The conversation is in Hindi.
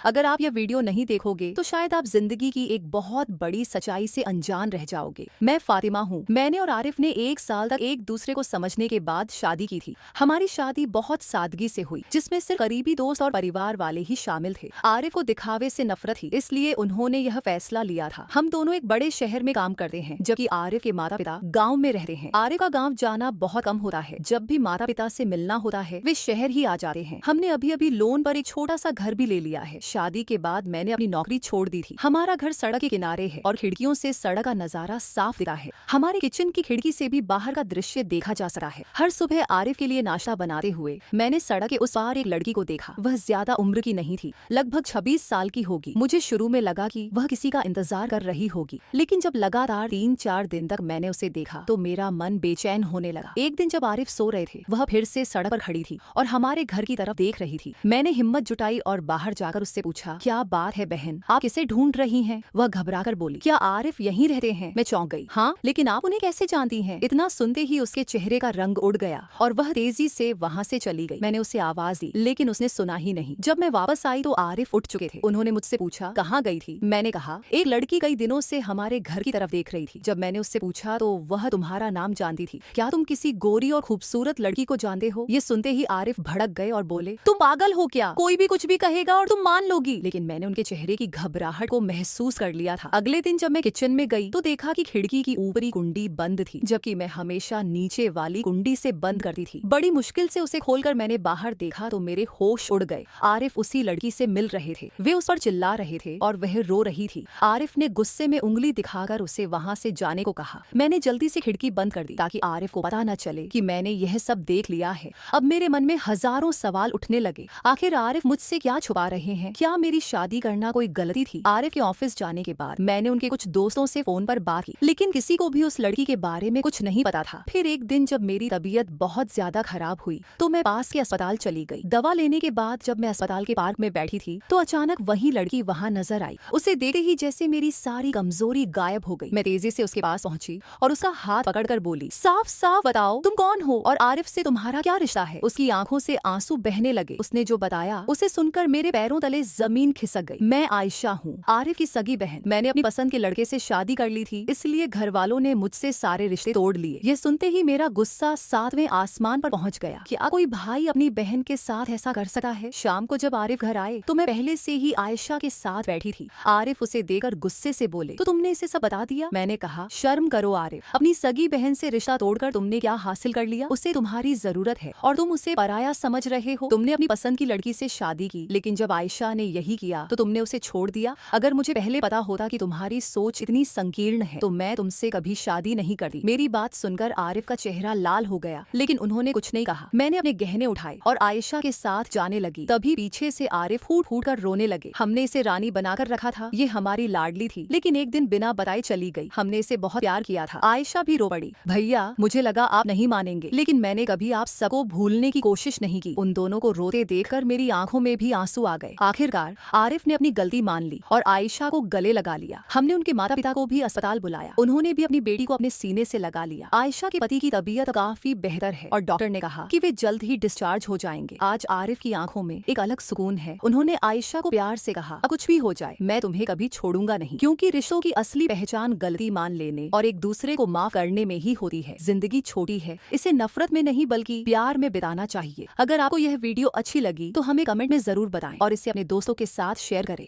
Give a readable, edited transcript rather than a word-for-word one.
अगर आप यह वीडियो नहीं देखोगे तो शायद आप जिंदगी की एक बहुत बड़ी सच्चाई से अनजान रह जाओगे। मैं फातिमा हूँ। मैंने और आरिफ ने 1 साल तक एक दूसरे को समझने के बाद शादी की थी। हमारी शादी बहुत सादगी से हुई, जिसमें सिर्फ करीबी दोस्त और परिवार वाले ही शामिल थे। आरिफ को दिखावे से नफरत थी, इसलिए उन्होंने यह फैसला लिया था। हम दोनों एक बड़े शहर में काम करते हैं, जबकि आरिफ के माता पिता गाँव में रहते हैं। आरिफ का गाँव जाना बहुत कम होता है। जब भी माता पिता से मिलना होता है वे शहर ही आ जाते हैं। हमने अभी अभी लोन पर एक छोटा सा घर भी ले लिया है। शादी के बाद मैंने अपनी नौकरी छोड़ दी थी। हमारा घर सड़क के किनारे है और खिड़कियों से सड़क का नजारा साफ दिखता है। हमारे किचन की खिड़की से भी बाहर का दृश्य देखा जा सकता है। हर सुबह आरिफ के लिए नाश्ता बनाते हुए मैंने सड़क के उस पार एक लड़की को देखा। वह ज्यादा उम्र की नहीं थी, लगभग 26 साल की होगी। मुझे शुरू में लगा कि वह किसी का इंतजार कर रही होगी, लेकिन जब लगातार 3-4 दिन तक मैंने उसे देखा तो मेरा मन बेचैन होने लगा। एक दिन जब आरिफ सो रहे थे, वह फिर से सड़क पर खड़ी थी और हमारे घर की तरफ देख रही थी। मैंने हिम्मत जुटाई और बाहर जाकर उससे पूछा, क्या बात है बहन, आप किसे ढूंढ रही हैं? वह घबराकर बोली, क्या आरिफ यहीं रहते हैं? मैं चौंक गई। हाँ, लेकिन आप उन्हें कैसे जानती हैं? इतना सुनते ही उसके चेहरे का रंग उड़ गया और वह तेजी से वहाँ से चली गई। मैंने उसे आवाज दी, लेकिन उसने सुना ही नहीं। जब मैं वापस आई तो आरिफ उठ चुके थे। उन्होंने मुझसे पूछा, कहाँ गई थी? मैंने कहा, एक लड़की कई दिनों से हमारे घर की तरफ देख रही थी। जब मैंने उससे पूछा तो वह तुम्हारा नाम जानती थी। क्या तुम किसी गोरी और खूबसूरत लड़की को जानते हो? ये सुनते ही आरिफ भड़क गए और बोले, तुम पागल हो क्या? कोई भी कुछ भी कहेगा और तुम मान लोगी। लेकिन मैंने उनके चेहरे की घबराहट को महसूस कर लिया था। अगले दिन जब मैं किचन में गई तो देखा कि खिड़की की ऊपरी कुंडी बंद थी, जबकि मैं हमेशा नीचे वाली कुंडी से बंद करती थी। बड़ी मुश्किल से उसे खोलकर मैंने बाहर देखा तो मेरे होश उड़ गए। आरिफ उसी लड़की से मिल रहे थे। वे उस पर चिल्ला रहे थे और वह रो रही थी। आरिफ ने गुस्से में उंगली दिखाकर उसे वहाँ से जाने को कहा। मैंने जल्दी से खिड़की बंद कर दी ताकि आरिफ को पता न चले कि मैंने यह सब देख लिया है। अब मेरे मन में हजारों सवाल उठने लगे। आखिर आरिफ मुझसे क्या छुपा रहे हैं? क्या मेरी शादी करना कोई गलती थी? आरिफ के ऑफिस जाने के बाद मैंने उनके कुछ दोस्तों से फोन पर बात की, लेकिन किसी को भी उस लड़की के बारे में कुछ नहीं पता था। फिर एक दिन जब मेरी तबीयत बहुत ज्यादा खराब हुई तो मैं पास के अस्पताल चली गई। दवा लेने के बाद जब मैं अस्पताल के पार्क में बैठी थी तो अचानक वही लड़की वहाँ नजर आई। उसे देखते ही जैसे मेरी सारी कमजोरी गायब हो गई। मैं तेजी से उसके पास पहुंची और उसका हाथ पकड़कर बोली, साफ साफ बताओ तुम कौन हो और आरिफ से तुम्हारा क्या रिश्ता है? उसकी आंखों से आंसू बहने लगे। उसने जो बताया उसे सुनकर मेरे पैरों तले जमीन खिसक गई। मैं आयशा हूँ, आरिफ की सगी बहन। मैंने अपनी पसंद के लड़के से शादी कर ली थी, इसलिए घर वालों ने मुझसे सारे रिश्ते तोड़ लिए। ये सुनते ही मेरा गुस्सा 7वें आसमान पर पहुंच गया। क्या कोई भाई अपनी बहन के साथ ऐसा कर सकता है? शाम को जब आरिफ घर आए तो मैं पहले से ही आयशा के साथ बैठी थी। आरिफ उसे देखकर गुस्से से बोले, तो तुमने इसे सब बता दिया? मैंने कहा, शर्म करो आरिफ, अपनी सगी बहन से रिश्ता तोड़कर तुमने क्या हासिल कर लिया? उसे तुम्हारी जरूरत है और तुम उसे पराया समझ रहे हो। तुमने अपनी पसंद की लड़की से शादी की, लेकिन जब आयशा ने यही किया तो तुमने उसे छोड़ दिया। अगर मुझे पहले पता होता कि तुम्हारी सोच इतनी संकीर्ण है तो मैं तुमसे कभी शादी नहीं करती। मेरी बात सुनकर आरिफ का चेहरा लाल हो गया, लेकिन उन्होंने कुछ नहीं कहा। मैंने अपने गहने उठाए और आयशा के साथ जाने लगी। तभी पीछे से आरिफ फूट फूट कर रोने लगे। हमने इसे रानी बनाकर रखा था, ये हमारी लाडली थी, लेकिन एक दिन बिना बताए चली गई। हमने इसे बहुत प्यार किया था। आयशा भी रो पड़ी। भैया, मुझे लगा आप नहीं मानेंगे, लेकिन मैंने कभी आप सबको भूलने की कोशिश नहीं की। उन दोनों को रोते देखकर मेरी आंखों में भी आंसू आ गए। आखिरकार आरिफ ने अपनी गलती मान ली और आयशा को गले लगा लिया। हमने उनके माता पिता को भी अस्पताल बुलाया। उन्होंने भी अपनी बेटी को अपने सीने से लगा लिया। आयशा के पति की तबीयत काफी बेहतर है और डॉक्टर ने कहा कि वे जल्द ही डिस्चार्ज हो जाएंगे। आज आरिफ की आंखों में एक अलग सुकून है। उन्होंने आयशा को प्यार से कहा, कुछ भी हो जाए मैं तुम्हें कभी छोड़ूंगा नहीं, क्योंकि रिश्तों की असली पहचान गलती मान लेने और एक दूसरे को माफ करने में ही होती है। जिंदगी छोटी है, इसे नफरत में नहीं बल्कि प्यार में बिताना चाहिए। अगर आपको यह वीडियो अच्छी लगी तो हमें कमेंट में जरूर बताएं और इसे अपने दोस्तों के साथ शेयर करें।